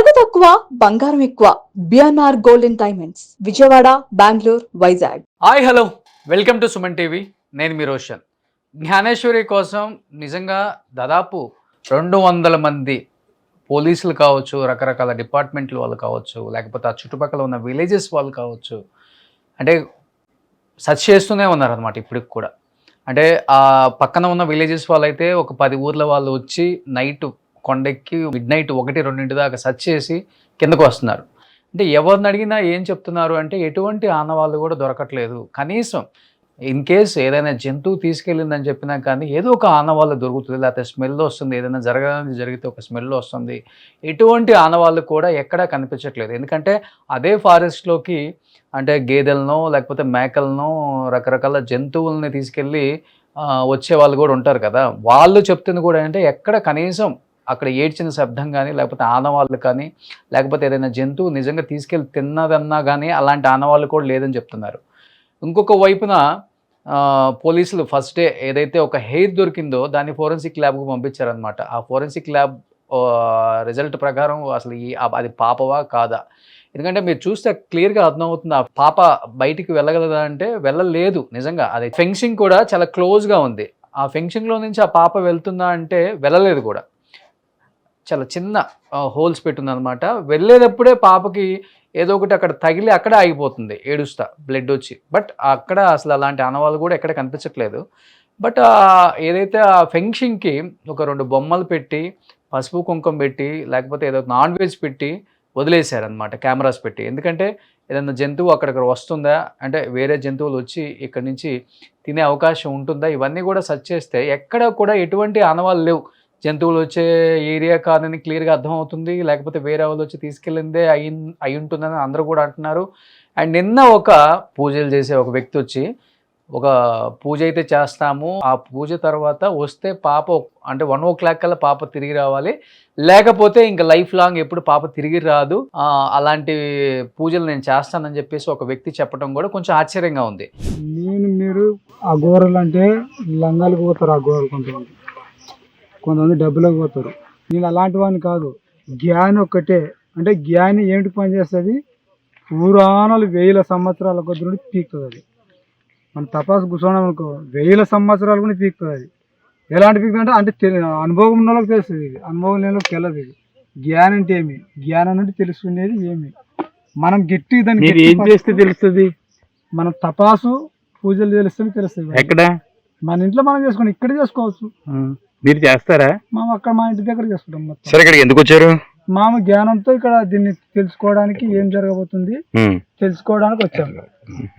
నగదు తక్కువ బంగారం ఎక్కువ BNR golden diamonds Vijayawada Bengaluru Vizag. Hi hello welcome to Suman TV. నేను మీ రోషన్. జ్ఞానేశ్వరి కోసం నిజంగా దాదాపు 200 మంది పోలీసులు కావచ్చు, రకరకాల డిపార్ట్మెంట్ల వాళ్ళు కావచ్చు, లేకపోతే ఆ చుట్టుపక్కల ఉన్న విలేజెస్ వాళ్ళు కావచ్చు, అంటే సెర్చ్ చేస్తూనే ఉన్నారనమాట ఇప్పటికి కూడా. అంటే ఆ పక్కన ఉన్న విలేజెస్ వాళ్ళైతే ఒక 10 ఊర్ల వాళ్ళు వచ్చి నైట్ కొండెక్కి మిడ్ నైట్ 1-2 దాకా సెర్చ్ చేసి కిందకు వస్తున్నారు. అంటే ఎవరిని అడిగినా ఏం చెప్తున్నారు అంటే ఎటువంటి ఆనవాళ్ళు కూడా దొరకట్లేదు. కనీసం ఇన్ కేస్ ఏదైనా జంతువు తీసుకెళ్ళిందని చెప్పినా కానీ ఏదో ఒక ఆనవాళ్ళు దొరుకుతుంది, లేకపోతే స్మెల్ వస్తుంది, ఏదైనా జరిగితే ఒక స్మెల్ వస్తుంది. ఎటువంటి ఆనవాళ్ళు కూడా ఎక్కడా కనిపించట్లేదు. ఎందుకంటే అదే ఫారెస్ట్లోకి అంటే గేదెలనో లేకపోతే మేకలనో రకరకాల జంతువుల్ని తీసుకెళ్ళి వచ్చే వాళ్ళు కూడా ఉంటారు కదా. వాళ్ళు చెప్తుంది కూడా అంటే ఎక్కడ కనీసం అక్కడ ఏడ్చిన శబ్దం కానీ, లేకపోతే ఆనవాళ్ళు కానీ, లేకపోతే ఏదైనా జంతువు నిజంగా తీసుకెళ్ళి తిన్నదన్నా కానీ అలాంటి ఆనవాళ్ళు కూడా లేదని చెప్తున్నారు. ఇంకొక వైపున పోలీసులు ఫస్ట్ డే ఏదైతే ఒక హెయిర్ దొరికిందో దాన్ని ఫోరెన్సిక్ ల్యాబ్కు పంపించారనమాట. ఆ ఫోరెన్సిక్ ల్యాబ్ రిజల్ట్ ప్రకారం అసలు అది పాపవా కాదా, ఎందుకంటే మీరు చూస్తే క్లియర్గా అర్థమవుతుంది. ఆ పాప బయటికి వెళ్ళగలదా అంటే వెళ్ళలేదు. నిజంగా అది ఫెన్సింగ్ కూడా చాలా క్లోజ్గా ఉంది. ఆ ఫెన్సింగ్లో నుంచి ఆ పాప వెళ్తుందా అంటే వెళ్ళలేదు కూడా. చాలా చిన్న హోల్స్ పెట్టుందనమాట. వెళ్ళేటప్పుడే పాపకి ఏదో ఒకటి అక్కడ తగిలి అక్కడ ఆగిపోతుంది ఏడుస్తా, బ్లడ్ వచ్చి. బట్ అక్కడ అసలు అలాంటి ఆనవాళ్ళు కూడా ఎక్కడ కనిపించట్లేదు. బట్ ఏదైతే ఆ ఫెన్సింగ్కి ఒక 2 బొమ్మలు పెట్టి, పసుపు కుంకుమ పెట్టి, లేకపోతే ఏదో నాన్ వెజ్ పెట్టి వదిలేశారనమాట, కెమెరాస్ పెట్టి. ఎందుకంటే ఏదైనా జంతువు అక్కడికి వస్తుందా, అంటే వేరే జంతువులు వచ్చి ఇక్కడి నుంచి తినే అవకాశం ఉంటుందా, ఇవన్నీ కూడా సెర్చ్ చేస్తే ఎక్కడ కూడా ఎటువంటి ఆనవాళ్ళు లేవు. జంతువులు వచ్చే ఏరియా కాదని క్లియర్గా అర్థమవుతుంది, లేకపోతే వేరే వాళ్ళు వచ్చి తీసుకెళ్ళిందే అయి ఉంటుందని అందరూ కూడా అంటున్నారు. అండ్ నిన్న ఒక పూజలు చేసే ఒక వ్యక్తి వచ్చి ఒక పూజ అయితే చేస్తాము, ఆ పూజ తర్వాత వస్తే పాప అంటే 1 కల్లా పాప తిరిగి రావాలి, లేకపోతే ఇంకా లైఫ్ లాంగ్ ఎప్పుడు పాప తిరిగి రాదు, అలాంటి పూజలు నేను చేస్తానని చెప్పేసి ఒక వ్యక్తి చెప్పడం కూడా కొంచెం ఆశ్చర్యంగా ఉంది. మీరు అఘోరలు అంటే లంగాలకు పోతారు, అఘోరలు కొంతమంది డబ్బులకు పోతారు. నేను అలాంటి వాడిని కాదు. జ్ఞాని ఒక్కటే. అంటే జ్ఞాని ఏమిటి పని చేస్తుంది, పురాణాలు 1000 సంవత్సరాల కొద్ది నుండి పీకుతుంది. అది మన తపాసు కూర్చోవడం అనుకో 1000 సంవత్సరాలు కూడా పీకుతుంది. అది ఎలాంటి పీకుతుంది అంటే అనుభవం ఉన్న వాళ్ళకి తెలుస్తుంది, ఇది అనుభవం లేని వాళ్ళకి తెలియదు. ఇది జ్ఞానం అంటే ఏమి, జ్ఞానం నుండి తెలుసుకునేది ఏమి, మనం గట్టి దాన్ని ఏం చేస్తే తెలుస్తుంది. మనం తపాసు పూజలు తెలుస్తుంది. ఎక్కడ మన ఇంట్లో మనం చేసుకుని ఇక్కడ చేసుకోవచ్చు. మీరు చేస్తారా? మేము అక్కడ మా ఇంటి దగ్గర చేసుకుంటాం మొత్తం. సరే, ఇక్కడికి ఎందుకు వచ్చారు? మామ జ్ఞానంతో ఇక్కడ దీన్ని తెలుసుకోవడానికి ఏం జరగబోతుంది తెలుసుకోవడానికి వచ్చాము.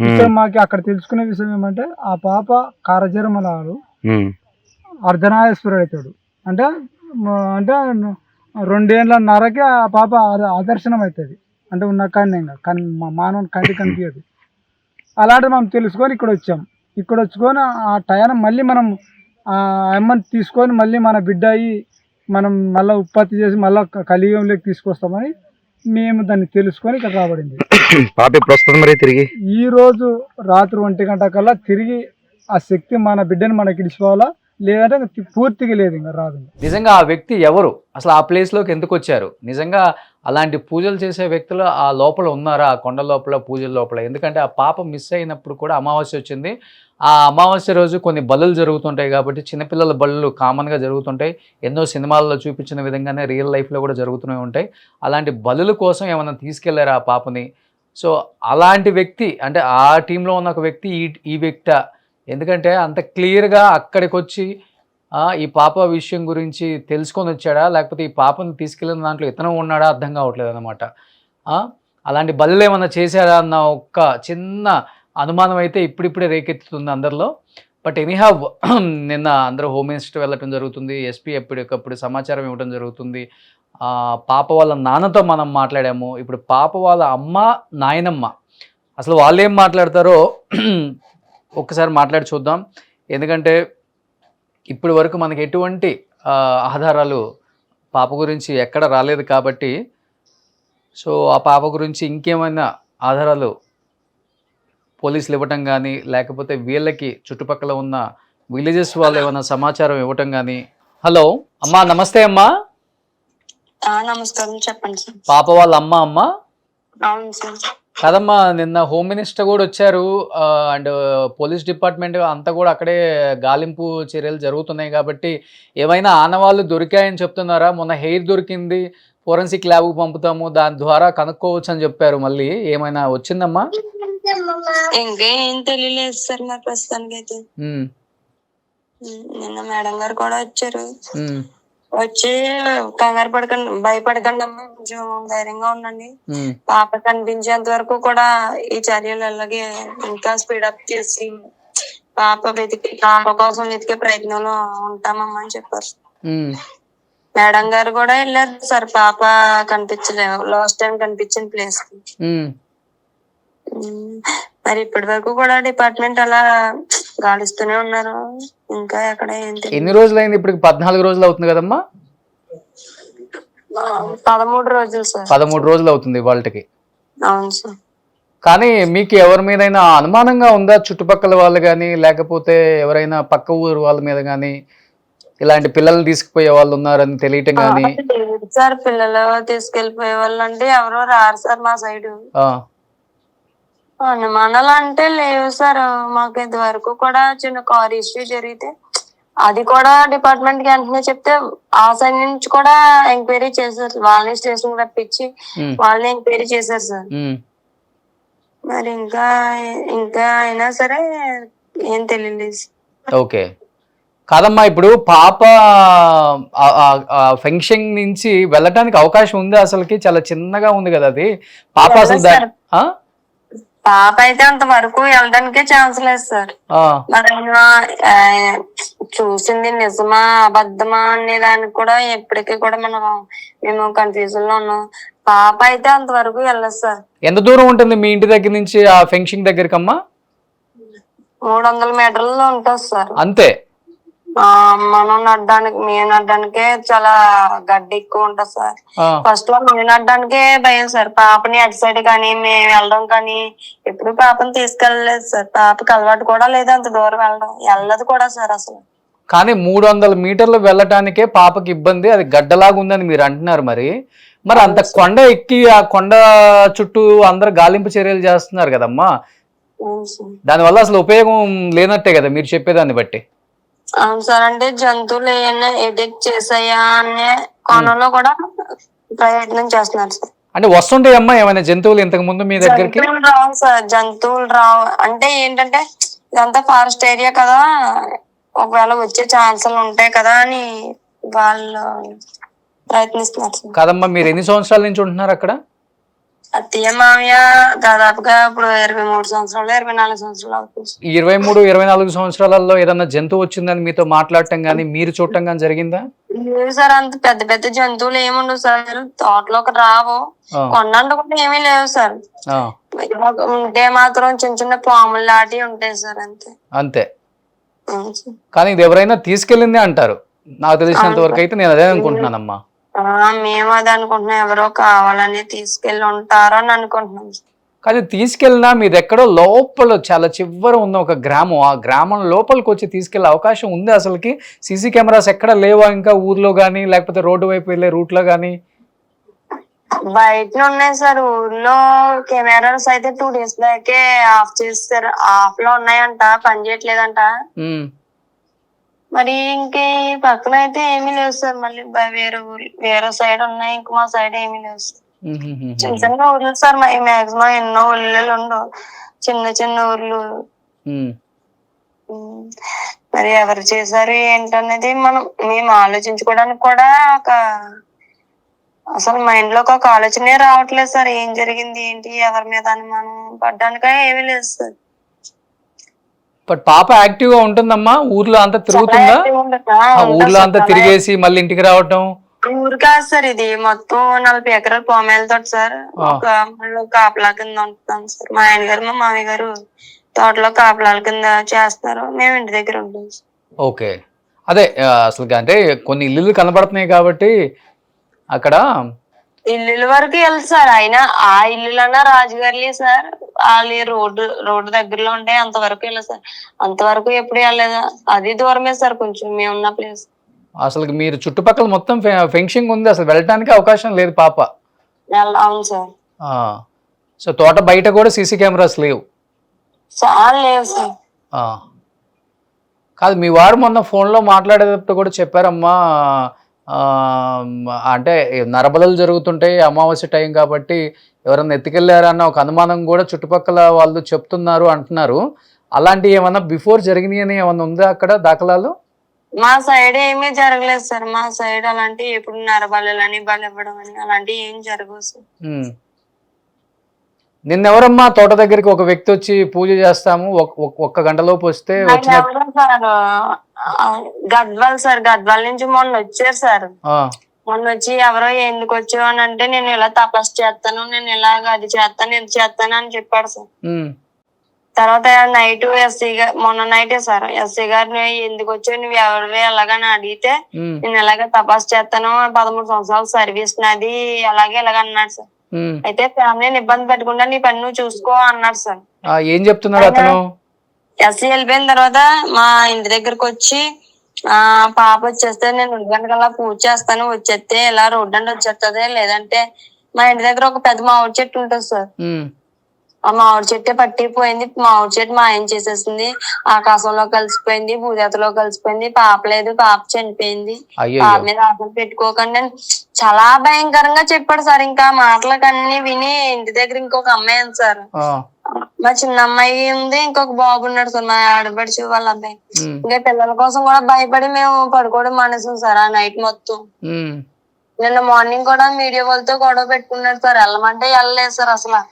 ఇక్కడ మాకు అక్కడ తెలుసుకునే విషయం ఏమంటే ఆ పాప కారజరమలాడు అర్ధనాయేశ్వరుడు అవుతాడు. అంటే అంటే 2.5 ఏళ్ళకి ఆ పాప ఆదర్శనం అవుతుంది. అంటే ఉన్న కారణంగా కానీ మా మానవుని కంటి కనిపించదు. అలాంటి మనం తెలుసుకొని ఇక్కడ వచ్చాం. ఇక్కడ వచ్చుకొని ఆ టయాన్ని మళ్ళీ మనం ఆ అమ్మని తీసుకొని మళ్ళీ మన బిడ్డ అయ్యి మనం మళ్ళీ ఉత్పత్తి చేసి మళ్ళీ కలియుగంలోకి తీసుకొస్తామని మేము దాన్ని తెలుసుకొని ఇక్కడ రాబడింది. పాప ఎప్పుడు వస్తుంది మరి తిరిగి? ఈ రోజు రాత్రి 1 గంట కల్లా తిరిగి ఆ శక్తి మన బిడ్డని మనకి ఇడిచిపోవాలా, లేదంటే పూర్తిగా లేదు, ఇంకా రాదు. నిజంగా ఆ వ్యక్తి ఎవరు, అసలు ఆ ప్లేస్లోకి ఎందుకు వచ్చారు, నిజంగా అలాంటి పూజలు చేసే వ్యక్తులు ఆ లోపల ఉన్నారా, ఆ కొండ లోపల పూజల లోపల? ఎందుకంటే ఆ పాప మిస్ అయినప్పుడు కూడా అమావాస్య వచ్చింది. ఆ అమావాస్య రోజు కొన్ని బలులు జరుగుతుంటాయి కాబట్టి చిన్నపిల్లల బలులు కామన్గా జరుగుతుంటాయి. ఎన్నో సినిమాల్లో చూపించిన విధంగానే రియల్ లైఫ్లో కూడా జరుగుతూనే ఉంటాయి. అలాంటి బలుల కోసం ఏమైనా తీసుకెళ్లారా ఆ పాపని? సో అలాంటి వ్యక్తి అంటే ఆ టీంలో ఉన్న ఒక వ్యక్తి ఈ వ్యక్తి, ఎందుకంటే అంత క్లియర్గా అక్కడికి వచ్చి ఈ పాప విషయం గురించి తెలుసుకొని వచ్చాడా, లేకపోతే ఈ పాపను తీసుకెళ్ళిన దాంట్లో ఇతను ఉన్నాడా అర్థం కావట్లేదు అనమాట. అలాంటి బలులు ఏమన్నా చేశారా అన్న ఒక్క చిన్న అనుమానం అయితే ఇప్పుడిప్పుడే రేకెత్తుతుంది అందరిలో. బట్ ఎనీహావ్ నిన్న అందరూ హోమ్ మినిస్టర్ వెళ్ళటం జరుగుతుంది, ఎస్పీ ఎప్పటికప్పుడు సమాచారం ఇవ్వడం జరుగుతుంది. పాప వాళ్ళ నాన్నతో మనం మాట్లాడాము. ఇప్పుడు పాప వాళ్ళ అమ్మ, నాయనమ్మ అసలు వాళ్ళు ఏం మాట్లాడతారో ఒక్కసారి మాట్లాడి చూద్దాం. ఎందుకంటే ఇప్పటి వరకు మనకి ఎటువంటి ఆధారాలు పాప గురించి ఎక్కడ రాలేదు కాబట్టి, సో ఆ పాప గురించి ఇంకేమైనా ఆధారాలు పోలీసులు ఇవ్వటం కానీ, లేకపోతే వీళ్ళకి చుట్టుపక్కల ఉన్న విలేజెస్ వాళ్ళు ఏమైనా సమాచారం ఇవ్వటం కానీ. హలో అమ్మా, నమస్తే అమ్మా. నమస్కారం, చెప్పండి సార్. పాప వాళ్ళ అమ్మ. అవును సార్. కదమ్మా, నిన్న హోమ్ మినిస్టర్ కూడా వచ్చారు. అండ్ పోలీస్ డిపార్ట్మెంట్ అంతా కూడా అక్కడే గాలింపు చర్యలు జరుగుతున్నాయి కాబట్టి ఏమైనా ఆనవాళ్ళు దొరికాయని చెప్తున్నారా? మొన్న హెయిర్ దొరికింది, ఫోరెన్సిక్ ల్యాబ్కు పంపుతాము, దాని ద్వారా కనుక్కోవచ్చు అని చెప్పారు. మళ్ళీ ఏమైనా వచ్చిందమ్మా? ఇంకా ఏం తెలియలేదు సార్ మరి ప్రస్తుతానికి అయితే. నిన్న మేడం గారు కూడా వచ్చారు. వచ్చి కంగారు పడకండి, భయపడకండి అమ్మా, కొంచెం ధైర్యంగా ఉండండి. పాప కనిపించేంత వరకు కూడా ఈ చర్యలు అలాగే ఇంకా స్పీడప్ చేసి పాప కోసం వెతికే ప్రయత్నంలో ఉంటామమ్మా అని చెప్పారు. మేడం గారు కూడా వెళ్ళారు సార్. పాప కనిపించలేదు లాస్ట్ టైం కనిపించిన ప్లేస్ కి. మరి ఇప్పటి వరకు కూడా డిపార్ట్మెంట్ అలా గాలిస్తూనే ఉన్నారు. ఇంకా ఎక్కడ ఎన్ని రోజులైంది? ఇప్పుడు 14 రోజులు అవుతుంది కదమ్మా? 13 రోజులు సార్. 13 రోజులు అవుతుంది వాళ్ళకి. అవును సార్. కానీ మీకు ఎవరి మీదైనా అనుమానంగా ఉందా? చుట్టుపక్కల వాళ్ళు కానీ, లేకపోతే ఎవరైనా పక్క ఊరు వాళ్ళ మీద కానీ ఇలాంటి పిల్లల్ని తీసుకుపోయే వాళ్ళు ఉన్నారని తెలియటం కానీ? సార్, పిల్లలు తీసుకెళ్లిపోయే వాళ్ళు అంటే ఎవరో రారు సార్ మా సైడ్. అనుమానాలు అంటే లేవు సార్. మాకు ఇది వరకు కూడా చిన్న కార్ ఇష్యూ జరిగితే అది కూడా డిపార్ట్మెంట్ కి వెంటనే చెప్తే ఆ సైడ్ నుంచి కూడా ఎంక్వైరీ చేశారు. వాళ్ళని స్టేషన్ రప్పించి వాళ్ళని ఎంక్వైరీ చేశారు సార్. మరి ఇంకా అయినా సరే ఏం తెలియలేదు. ఓకే. కాదమ్మా, ఇప్పుడు పాప ఫంక్షన్ నుంచి వెళ్ళటానికి అవకాశం ఉంది అసలుకి? చాలా చిన్నగా ఉంది కదా అది పాప. అసలు పాప అయితే అంత వరకు వెళ్ళడానికే ఛాన్స్ లేదు సార్. మరి చూసింది నిజమా అబద్ధమా అనే దానికి కూడా ఎప్పటికీ కూడా మేము కన్ఫ్యూజన్ లో ఉన్నాం. పాప అయితే అంతవరకు వెళ్ళదు సార్. ఎంత దూరం ఉంటుంది మీ ఇంటి దగ్గర నుంచి ఆ ఫంక్షన్ దగ్గరికి అమ్మా? 300 మీటర్లలో ఉంటుంది సార్. అంతే? మేము నడ్డానికే చాలా గడ్డి ఎక్కువ ఉంటుంది సార్. ఫస్ట్ లో మేము నడ్డానికే భయం సార్. పాపని అటు సైడ్ కానీ మేము వెళ్ళడం కానీ ఎప్పుడు పాపని తీసుకెళ్ళలేదు సార్. పాపకి అలవాటు కూడా లేదు అంత దూరం వెళ్ళదు కూడా సార్ అసలు. కానీ 300 మీటర్లు వెళ్ళటానికే పాపకి ఇబ్బంది, అది గడ్డలాగా ఉందని మీరు అంటున్నారు. మరి అంత కొండ ఎక్కి ఆ కొండ చుట్టూ అందరు గాలింపు చర్యలు చేస్తున్నారు కదమ్మా, దానివల్ల అసలు ఉపయోగం లేనట్టే కదా మీరు చెప్పేదాన్ని బట్టి. అవును సార్. అంటే జంతువులు ఏమైనా ఎడిక్ట్ చేసాయా అనే కోణంలో కూడా ప్రయత్నం చేస్తున్నారు సార్. అంటే వస్తుంటాయమ్మా ఏమైనా జంతువులు ఇంతకు ముందు మీ దగ్గరికి? రావు సార్, జంతువులు రావు. అంటే ఏంటంటే ఇదంతా ఫారెస్ట్ ఏరియా కదా, ఒకవేళ వచ్చే ఛాన్సులు ఉంటాయి కదా అని వాళ్ళు ప్రయత్నిస్తున్నారు సార్. కాదమ్మా, మీరు ఎన్ని సంవత్సరాల నుంచి ఉంటున్నారు అక్కడ? అత్తయ్య మామయ్య దాదాపుగా ఇప్పుడు 23 సంవత్సరాలు 24 సంవత్సరాలు అవుతుంది. 23-24 సంవత్సరాలలో ఏదన్నా జంతువు వచ్చిందని మీతో మాట్లాడటం గానీ మీరు చూడటం గానీ జరిగిందా? లేదు సార్. అంత పెద్ద పెద్ద జంతువులు ఏముండవు సార్. తోటలోకి రావు, కొండ కూడా ఏమీ లేవు సార్. ఉంటే మాత్రం చిన్న చిన్న పాములు లాంటివి ఉంటాయి సార్, అంతే. అంతే. కానీ ఇది ఎవరైనా తీసుకెళ్ళిందే అంటారు. నాకు తెలిసినంత వరకు అయితే నేను అదే అనుకుంటున్నానమ్మా. మేము అది అనుకుంటున్నాం, ఎవరో కావాలని తీసుకెళ్ళి ఉంటారో అని అనుకుంటున్నాం. కానీ తీసుకెళ్ళినా మీది ఎక్కడో లోపల చాలా చివర ఉన్న ఒక గ్రామం, ఆ గ్రామం లోపలికి వచ్చి తీసుకెళ్లే అవకాశం ఉంది అసలుకి? సీసీ కెమెరాస్ ఎక్కడ లేవా ఇంకా ఊర్లో గానీ, లేకపోతే రోడ్డు వైపు వెళ్ళే రూట్ లో గానీ? బయట ఉన్నాయి సార్. ఊర్లో కెమెరాస్ అయితే 2 days బ్యాకే ఆఫ్ చేస్తారు. ఆఫ్ లో ఉన్నాయంట, పని చేయట్లేదంట. మరి ఇంకే పక్కన అయితే ఏమీ లేవు సార్. మళ్ళీ వేరే సైడ్ ఉన్నాయి, ఇంక మా సైడ్ ఏమీ లేవు సార్. చిన్న చిన్న ఊర్లు సార్. మాక్సిమం ఎన్నో ఊళ్ళో ఉండవు, చిన్న చిన్న ఊర్లు. మరి ఎవరు చేశారు ఏంటనేది మేము ఆలోచించుకోవడానికి కూడా అసలు మైండ్ లో ఒక ఆలోచనే రావట్లేదు సార్. ఏం జరిగింది ఏంటి, ఎవరి మీద అనుమానం పడ్డానిక ఏమీ లేదు సార్. బట్ పాప యాక్టివ్ గా ఉంటుందమ్మా? ఊర్లో అంతా తిరుగుతుందా? ఊర్లో అంతా తిరిగేసి మళ్ళీ ఇంటికి రావటం? ఊరు కాదు సార్, ఇది మొత్తం 40 ఎకరాల పామాయిల తోట సార్. ఒక కాపలా కింద ఉంటున్నాం సార్. మా ఆయన గారు మా మామయ్య గారు తోటలో కాపలాల కింద చేస్తారు, మేము ఇంటి దగ్గర ఉంటాం సార్. ఓకే. అదే అసలు అంటే కొన్ని ఇల్లులు కనబడుతున్నాయి కాబట్టి అక్కడ ఇల్లు వరకు వెళ్ళదు సార్. అయినా ఆ ఇల్లులన్నా రాజుగారులే సార్. వాళ్ళు రోడ్డు దగ్గరలో ఉంటే అంతవరకు వెళ్ళదు సార్. అంతవరకు ఎప్పుడు వెళ్ళలేదు. అది దూరమే సార్ కొంచెం మేమున్న ప్లేస్. అసలు మీరు చుట్టుపక్కల మొత్తం ఫెన్సింగ్ ఉంది, అసలు వెళ్ళటానికి అవకాశం లేదు పాప. అవును సార్. సో తోట బయట కూడా సీసీ కెమెరాస్ లేవు. చాలా లేవు సార్. కాదు, మీ వారు మొన్న ఫోన్లో మాట్లాడేటప్పుడు కూడా చెప్పారమ్మా, ఆ, అంటే నరబలులు జరుగుతుంటాయి, అమావాస్య టైం కాబట్టి ఎవరన్నా ఎత్తుకెళ్ళారన్న ఒక అనుమానం కూడా చుట్టుపక్కల వాళ్ళు చెప్తున్నారు అంటున్నారు. అలాంటివి ఏమన్నా బిఫోర్ జరిగినాయని ఏమన్నా ఉందా అక్కడ దాఖలాలు? మా సైడ్ ఏమీ జరగలేదు సార్. మా సైడ్ అలాంటి ఎప్పుడు నరబలులని బలి ఇవ్వడం అని అలాంటివి ఏం జరగవు సార్. నిన్నెవరమ్మా తోట దగ్గరికి ఒక వ్యక్తి వచ్చి పూజ చేస్తాము ఒక్క గంటలోపు వస్తే వచ్చిన సార్ గద్వాల్ సార్, గద్వాల్ నుంచి మొన్న వచ్చారు సార్. మొన్న వచ్చి ఎవరో ఎందుకు వచ్చావు అని అంటే నేను ఇలా తపస్సు చేస్తాను, నేను ఇలాగ అది చేస్తాను ఇది చేస్తాను అని చెప్పాడు సార్. తర్వాత నైట్ ఎస్సీ గారు, మొన్న నైటే సార్ ఎస్సీ గారిని ఎందుకు వచ్చావు నువ్వు ఎవరివి ఎలాగని అడిగితే నేను ఇలాగ తపస్సు చేస్తాను 13 సంవత్సరాలు సర్వీస్ నాది అలాగే ఇలాగ అన్నాడు సార్. అయితే ఫ్యామిలీని ఇబ్బంది పెట్టకుండా నీ పని నువ్వు చూసుకో అన్నాడు సార్. ఏం చెప్తున్నాడు అతను? ఎస్సీ వెళ్ళిపోయిన తర్వాత మా ఇంటి దగ్గరకు వచ్చి పాప వచ్చేస్తే నేను 2 గంటలకల్లా పూజ చేస్తాను, వచ్చేస్తే ఇలా రోడ్డు అంటే వచ్చేస్తుంది, లేదంటే మా ఇంటి దగ్గర ఒక పెద్ద మామిడి చెట్టు ఉంటుంది సార్. ఆ మామిడి చెట్టే పట్టిపోయింది, మామిడి చెట్టు మాయం చేసేసింది, ఆకాశంలో కలిసిపోయింది, భూదేతలో కలిసిపోయింది, పాప లేదు, పాప చనిపోయింది, పాప మీద ఆశలు పెట్టుకోకండి అని చాలా భయంకరంగా చెప్పాడు సార్. ఇంకా మాటలకన్నీ విని ఇంటి దగ్గర ఇంకొక అమ్మాయి ఉంది సార్, మా చిన్న అమ్మాయి ఉంది, ఇంకొక బాబు ఉన్నాడు సార్, మా ఆడబడిచి వాళ్ళ అబ్బాయి. ఇంకా పిల్లల కోసం కూడా భయపడి మేము పడుకోవడం మానేసాం సార్ ఆ నైట్ మొత్తం. నిన్న మార్నింగ్ కూడా మీడియా వాళ్ళతో గొడవ పెట్టుకున్నాడు సార్, వెళ్ళమంటే వెళ్ళలేదు సార్ అసలు.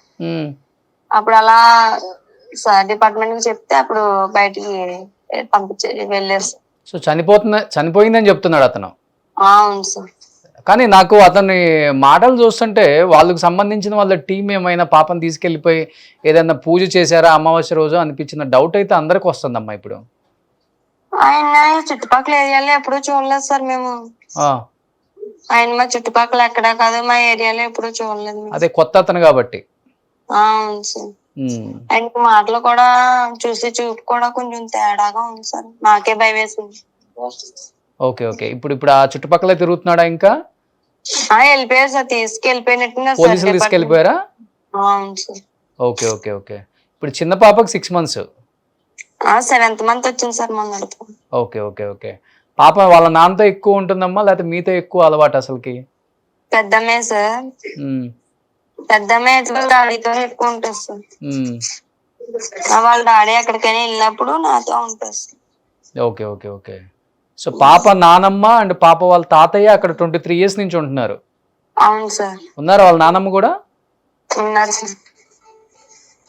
అప్పుడు అలా సార్ డిపార్ట్మెంట్ కి చెప్తే అప్పుడు బయటికి పంపించే వెళ్ళారు సార్. సో చనిపోయిందని చెప్తున్నాడు అతను? అవును సార్. కానీ నాకు అతని మాటలు చూస్తుంటే వాళ్ళకు సంబంధించిన వాళ్ళ టీం ఏమైనా పాపం తీసుకెళ్లిపోయి ఏదైనా పూజ చేశారా అమావాస్య రోజు అనిపించిన డౌట్ అయితే అందరికి వస్తుందమ్మా ఇప్పుడు. ఆయన చుట్టుపక్కల ఏరియాలో ఎప్పుడూ చూడలేదు సార్ మేము. ఆయన మా చుట్టుపక్కల ఎక్కడా కాదు, మా ఏరియాలో ఎప్పుడూ చూడలేదు. అదే కొత్త అతను కాబట్టి. అవును సార్. ఆయనకి మాటలు కూడా చూసి చూపు కూడా కొంచెం తేడాగా ఉంది సార్, నాకే భయం వేసింది. ఓకే ఓకే, ఇప్పుడు ఆ చుట్టుపక్కల తిరుగుతున్నాడా ఇంకా? వెళ్ళిపోయారు సార్, తీసుకెళ్ళిపోయినట్టుగా పోలీసులు తీసుకెళ్ళిపోయారా? అవును సార్. ఓకే ఓకే ఓకే, ఇప్పుడు చిన్న పాపకి 6 months, 7th month వచ్చింది సార్ మొన్న. Okay okay okay. పాప వాళ్ళ నాన్నతో ఎక్కువ ఉంటుందమ్మా లేకపోతే మీతో ఎక్కువ అలవాటు అసలుకి? పెద్దమ్మే సార్, పెద్దమ్మే డాడీతో ఎక్కువ ఉంటుంది సార్. వాళ్ళ డాడీ ఎక్కడికైనా వెళ్ళినప్పుడు నాతో ఉంటుంది sir. Okay okay okay. So పాప నానమ్మ అండ్ పాప వాళ్ళ తాతయ్య అక్కడ 23 years నుంచి ఉంటున్నారు? అవును సార్. ఉన్నారు వాళ్ళ నానమ్మ కూడా? ఉన్నారు సార్.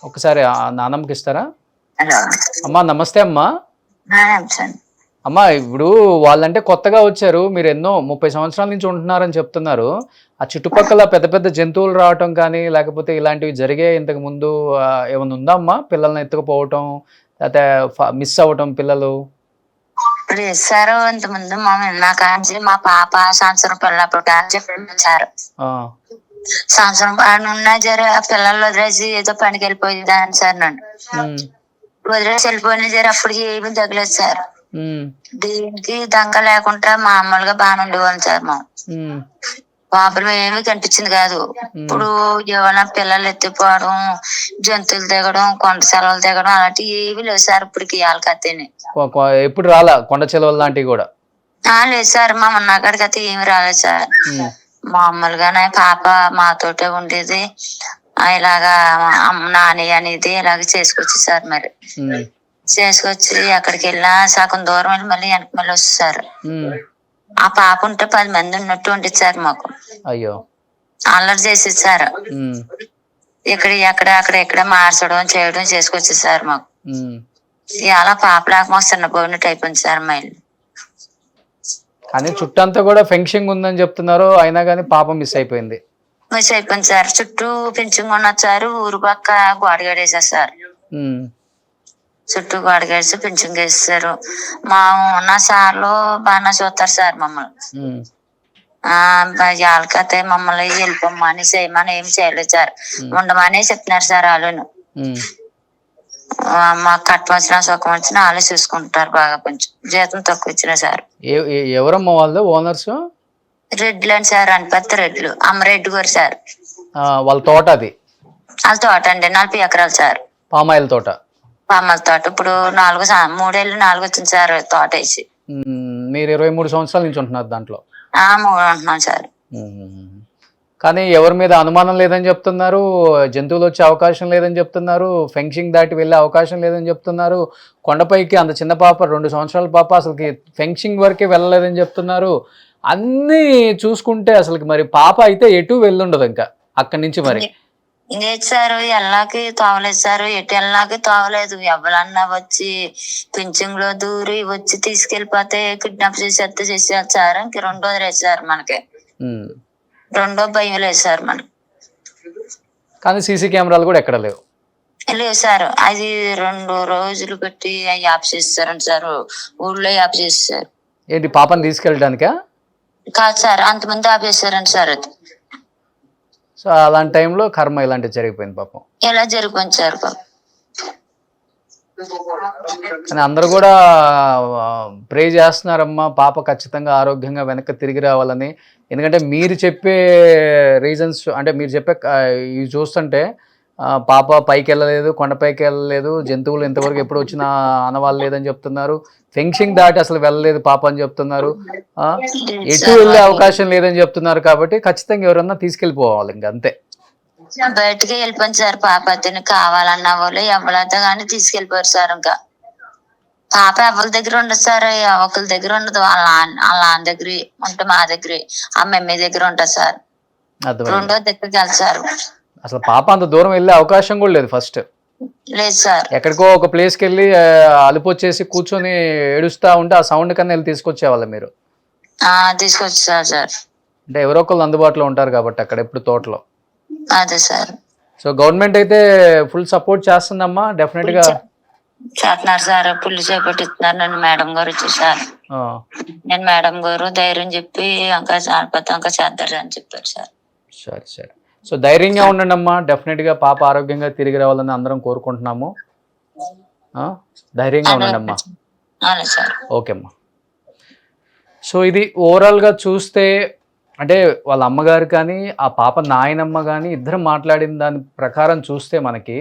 ఒకసారి ఆ నానమ్మకి ఇస్తారా? అమ్మా నమస్తే అమ్మా. అమ్మా ఇప్పుడు వాళ్ళంటే కొత్తగా వచ్చారు, మీరు ఎన్నో 30 సంవత్సరాల నుంచి ఉంటున్నారని చెప్తున్నారు. ఆ చుట్టుపక్కల పెద్ద పెద్ద జంతువులు రావటం కానీ లేకపోతే ఇలాంటివి జరిగే ఇంతకు ముందు ఏమైనా ఉందా అమ్మా? పిల్లల్ని ఎత్తుకుపోవటం లేకపోతే మిస్ అవ్వటం పిల్లలు? ఇప్పుడు ఇస్తారు ఇంతకుముందు మా కాంచి మా పాప సంవత్సరం పిల్లప్పుడు కాంచి వచ్చారు. సంవత్సరం ఉన్నా జర పిల్లలు వదిలేసి ఏదో పనికి వెళ్ళిపోయింది సార్, నన్ను వదిలేసి వెళ్ళిపోయినా జర అప్పుడు ఏమి తగ్గలేదు సార్. దీనికి దంగ లేకుండా మామూలుగా బాగానే ఉండేవాళ్ళం సార్. మా ప్రాబ్లం ఏమీ కనిపించింది కాదు. ఇప్పుడు ఏమైనా పిల్లలు ఎత్తిపోవడం, జంతువులు దిగడం, కొండ సెలవులు దిగడం అలాంటివి ఏమీ లేవు సార్ ఇప్పటికి. వాళ్ళకైతేనే ఎప్పుడు రాలా కొండ సెలవులు లాంటివి కూడా? లేదు సార్, మా ఉన్నకాడికి అయితే ఏమి రాలేదు సార్. మామూలుగానే పాప మాతోటే ఉండేది, ఇలాగా నాని అనేది ఇలాగ చేసుకొచ్చి సార్. మరి చేసుకొచ్చి అక్కడికి వెళ్ళినా సగం దూరం వెళ్ళి మళ్ళీ వెనక్కి మళ్ళీ వస్తారు. ఆ పాప ఉంటే 10 మంది ఉన్నట్టు ఉండేది సార్ మాకు. అయ్యో, అల్లరి చేసేది సార్. ఎక్కడ మార్చడం చేయడం చేసుకొచ్చేది సార్ మాకు. ఇలా పాప లేక మాకు చిన్న పోయినట్టు అయిపోయింది సార్ మా ఇల్లు. కానీ చుట్టంతా కూడా ఫెన్సింగ్ ఉందని చెప్తున్నారు, అయినా కానీ పాప మిస్ అయిపోయింది. మిస్ అయిపోయింది సార్. చుట్టూ పెంచింగ్ ఉన్నచ్చారు, ఊరు పక్క గోడగడేసారు సార్. చుట్టూ గోడగేసి పెంచింగ్ వేసేసారు. మా ఉన్న సార్లు బాగా చూస్తారు సార్ మమ్మల్ని. వాళ్ళకైతే మమ్మల్ని వెళ్ళిపోమ్మని చేయమని ఏం చేయలేదు సార్, ఉండమని చెప్తున్నారు సార్. వాళ్ళను మాకు కట్ట వచ్చినా సుఖం వచ్చినా వాళ్ళే చూసుకుంటారు బాగా, కొంచెం జీతం తక్కువ ఇచ్చినా సార్. ఎవరమ్మా వాళ్ళు ఓనర్స్? రెడ్లు అని సార్, అనపత్తి రెడ్లు, అమ్మరెడ్డి గారు సార్. వాళ్ళ తోట అది? వాళ్ళ తోట అండి 40 ఎకరాలు సార్. పామాయిల్ తోట? పామాయిల్ తోట ఇప్పుడు 3 ఏళ్ళు 4 వచ్చింది సార్ తోట వేసి. మీరు 23 సంవత్సరాల నుంచి ఉంటున్నారు దాంట్లో? 3 ఉంటున్నాను సార్. కానీ ఎవరి మీద అనుమానం లేదని చెప్తున్నారు, జంతువులు వచ్చే అవకాశం లేదని చెప్తున్నారు, ఫెన్సింగ్ దాటి వెళ్ళే అవకాశం లేదని చెప్తున్నారు, కొండపైకి అంత చిన్న పాప 2 సంవత్సరాల పాప అసలుకి ఫెన్సింగ్ వరకే వెళ్ళలేదని చెప్తున్నారు. అన్నీ చూసుకుంటే అసలుకి మరి పాప అయితే ఎటు వెళ్ళుండదు ఇంకా అక్కడి నుంచి. మరి లేదు సార్, ఎల్లాకి తోవలేదు సార్, ఎటు ఎల్లాకి తోవలేదు. ఎవరన్నా వచ్చి పింఛంగ్ లో దూరి వచ్చి తీసుకెళ్లిపోతే కిడ్నాప్ చేసేస్తారు సార్. ఇంక 2 వేసారు మనకి, 2 భయం లేదు సార్ మనకి. కానీ సీసీ కెమెరాలు కూడా ఎక్కడ లేవు? లేవు సార్. అది 2 రోజులు పెట్టి యాప్ చేస్తారండి సార్, ఊళ్ళో యాప్ చేస్తారు. ఏంటి పాపని తీసుకెళ్ళడానికా? కాదు సార్, అంతమంది ఆపేశారండి సార్. అది సో అలాంటి టైంలో కర్మ ఇలాంటివి జరిగిపోయింది పాపం. ఎలా జరిగిపోయింది సార్ పాపం. కానీ అందరూ కూడా ప్రే చేస్తున్నారమ్మా పాప ఖచ్చితంగా ఆరోగ్యంగా వెనక్కి తిరిగి రావాలని. ఎందుకంటే మీరు చెప్పే రీజన్స్, అంటే మీరు చెప్పే ఇవి చూస్తుంటే పాప పైకి వెళ్ళలేదు, కొండపైకి వెళ్ళలేదు, జంతువులు ఇంతవరకు ఎప్పుడు వచ్చినా అనవాళ్ళు లేదని చెప్తున్నారు, ఫెన్సింగ్ దాటి అసలు వెళ్ళలేదు పాప అని చెప్తున్నారు, ఎటు వెళ్ళే అవకాశం లేదని చెప్తున్నారు. కాబట్టి ఖచ్చితంగా ఎవరన్నా తీసుకెళ్ళిపోవాలి, ఇంక అంతే. బయటకి వెళ్ళిపోయింది సార్ పాప. అతను కావాలన్న వాళ్ళు ఎవరైతే కానీ తీసుకెళ్ళిపోయారు సార్. ఇంకా పాప ఎవరి దగ్గర ఉండదు సార్, ఒకరి దగ్గర ఉండదు. వాళ్ళ నాన్న దగ్గర ఉంటే, మా దగ్గర ఆ మమ్మీ దగ్గర ఉంటుంది సార్. 2వ దగ్గరికి వెళ్తారు. అసలు పాప అంత దూరం వెళ్ళే అవకాశం కూడా లేదు ఫస్ట్. లేదు సార్. ఎక్కడికో ఒక ప్లేస్కి వెళ్ళి అలుపు వచ్చేసి కూర్చొని ఏడుస్తా ఉంటే ఆ సౌండ్ కన్నా వెళ్ళి తీసుకొచ్చేవాళ్ళ మీరు? తీసుకొచ్చారు సార్. అంటే ఎవరో ఒకళ్ళు అందుబాటులో ఉంటారు కాబట్టి అక్కడ ఎప్పుడు తోటలో. అదే సార్. సో గవర్నమెంట్ అయితే ఫుల్ సపోర్ట్ చేస్తుందమ్మా, డెఫినెట్ గా చేస్తున్నారు సార్. పుల్లి చేపట్టిస్తున్నారు. నన్ను మేడం గారు వచ్చేసారు. నేను మేడం గారు ధైర్యం చెప్పి ఇంకా చేద్దారు అని చెప్పారు సార్. సరే సరే. సో ధైర్యంగా ఉండండి అమ్మా, డెఫినెట్ గా పాప ఆరోగ్యంగా తిరిగి రావాలని అందరం కోరుకుంటున్నాము. ధైర్యంగా ఉండండి అమ్మా. ఓకే అమ్మా. సో ఇది ఓవరాల్గా చూస్తే అంటే వాళ్ళ అమ్మగారు కానీ ఆ పాప నాయనమ్మ కానీ ఇద్దరు మాట్లాడిన దాని ప్రకారం చూస్తే మనకి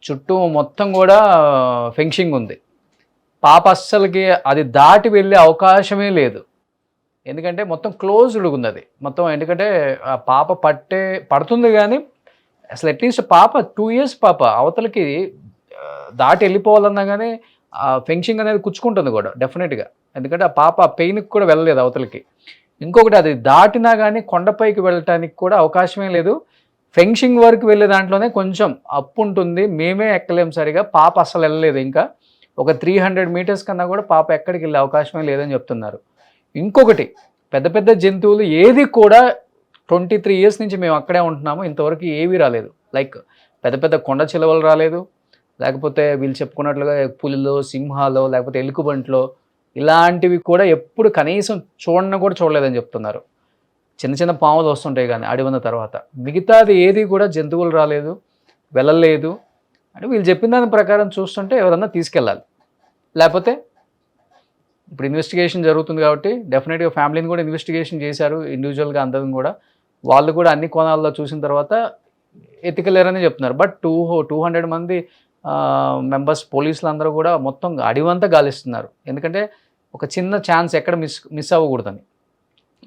చుట్టూ మొత్తం కూడా ఫెన్సింగ్ ఉంది. పాప అస్సలకి అది దాటి వెళ్ళే అవకాశమే లేదు. ఎందుకంటే మొత్తం క్లోజ్డ్ ఉంది అది మొత్తం. ఎందుకంటే ఆ పాప పడుతుంది కానీ అసలు అట్లీస్ట్ పాప 2 years పాప అవతలకి దాటి వెళ్ళిపోవాలన్నా కానీ ఆ ఫెన్సింగ్ అనేది కుచ్చుకుంటుంది కూడా డెఫినెట్గా. ఎందుకంటే ఆ పాప ఆ పెయిన్కి కూడా వెళ్ళలేదు అవతలకి. ఇంకొకటి అది దాటినా కానీ కొండపైకి వెళ్ళటానికి కూడా అవకాశమే లేదు. ఫెన్సింగ్ వరకు వెళ్ళే దాంట్లోనే కొంచెం అప్పు ఉంటుంది, మేమే ఎక్కలేం సరిగా. పాప అసలు వెళ్ళలేదు. ఇంకా ఒక 300 meters కన్నా కూడా పాప ఎక్కడికి వెళ్ళే అవకాశమే లేదని చెప్తున్నారు. ఇంకొకటి పెద్ద పెద్ద జంతువులు ఏది కూడా 23 years నుంచి మేము అక్కడే ఉంటున్నాము, ఇంతవరకు ఏవి రాలేదు. లైక్ పెద్ద పెద్ద కొండ చిలువలు రాలేదు, లేకపోతే వీళ్ళు చెప్పుకున్నట్లుగా పులిలో, సింహాలో, లేకపోతే ఎలుగుబంట్లో ఇలాంటివి కూడా ఎప్పుడు కనీసం కూడా చూడలేదని చెప్తున్నారు. చిన్న చిన్న పాములు వస్తుంటాయి కానీ అడవిన తర్వాత, మిగతాది ఏది కూడా జంతువులు రాలేదు, వెళ్ళలేదు. అంటే వీళ్ళు చెప్పిన దాని ప్రకారం చూస్తుంటే ఎవరన్నా తీసుకెళ్ళాలి. లేకపోతే ఇప్పుడు ఇన్వెస్టిగేషన్ జరుగుతుంది కాబట్టి డెఫినెట్గా ఫ్యామిలీని కూడా ఇన్వెస్టిగేషన్ చేశారు ఇండివిజువల్గా అందరం కూడా. వాళ్ళు కూడా అన్ని కోణాల్లో చూసిన తర్వాత ఎత్తికెళ్ళారని చెప్తున్నారు. బట్ 200 మంది మెంబర్స్ పోలీసులు అందరూ కూడా మొత్తం అడివంతా గాలిస్తున్నారు. ఎందుకంటే ఒక చిన్న ఛాన్స్ ఎక్కడ మిస్ అవ్వకూడదని.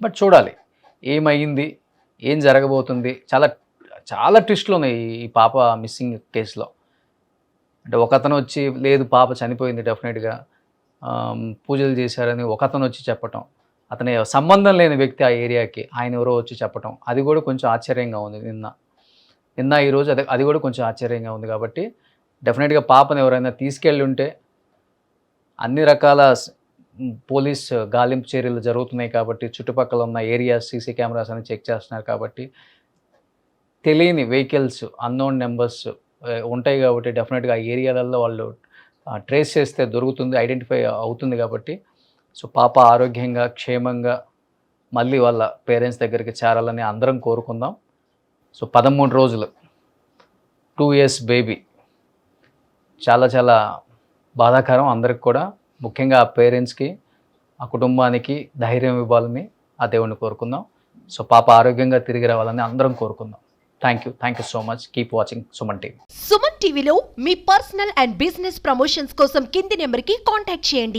బట్ చూడాలి ఏమైంది, ఏం జరగబోతుంది. చాలా చాలా ట్విస్టులు ఉన్నాయి ఈ పాప మిస్సింగ్ కేసులో. అంటే ఒకతను వచ్చి లేదు పాప చనిపోయింది డెఫినెట్గా, పూజలు చేశారని ఒకతను వచ్చి చెప్పటం, అతని సంబంధం లేని వ్యక్తి ఆ ఏరియాకి ఆయన ఎవరో వచ్చి చెప్పటం, అది కూడా కొంచెం ఆశ్చర్యంగా ఉంది. నిన్న ఈరోజు అది కూడా కొంచెం ఆశ్చర్యంగా ఉంది. కాబట్టి డెఫినెట్గా పాపను ఎవరైనా తీసుకెళ్ళి ఉంటే అన్ని రకాల పోలీస్ గాలింపు చర్యలు జరుగుతున్నాయి కాబట్టి చుట్టుపక్కల ఉన్న ఏరియాస్ సీసీ కెమెరాస్ అని చెక్ చేస్తున్నారు. కాబట్టి తెలియని వెహికల్స్, అన్నోన్ నెంబర్స్ ఉంటాయి కాబట్టి డెఫినెట్గా ఆ ఏరియాలలో వాళ్ళు ట్రేస్ చేస్తే దొరుకుతుంది, ఐడెంటిఫై అవుతుంది. కాబట్టి సో పాప ఆరోగ్యంగా క్షేమంగా మళ్ళీ వాళ్ళ పేరెంట్స్ దగ్గరికి చేరాలని అందరం కోరుకుందాం. సో 13 రోజులు 2 years బేబీ చాలా చాలా బాధాకరం అందరికి కూడా, ముఖ్యంగా ఆ పేరెంట్స్కి, ఆ కుటుంబానికి ధైర్యం ఇవ్వాలని ఆ దేవుణ్ణి కోరుకుందాం. సో పాప ఆరోగ్యంగా తిరిగి రావాలని అందరం కోరుకుందాం. Thank you so much. Keep watching Suman TV. Suman టీవీలో మీ పర్సనల్ అండ్ బిజినెస్ ప్రమోషన్స్ కోసం కింది నెంబర్కి కాంటాక్ట్ చేయండి.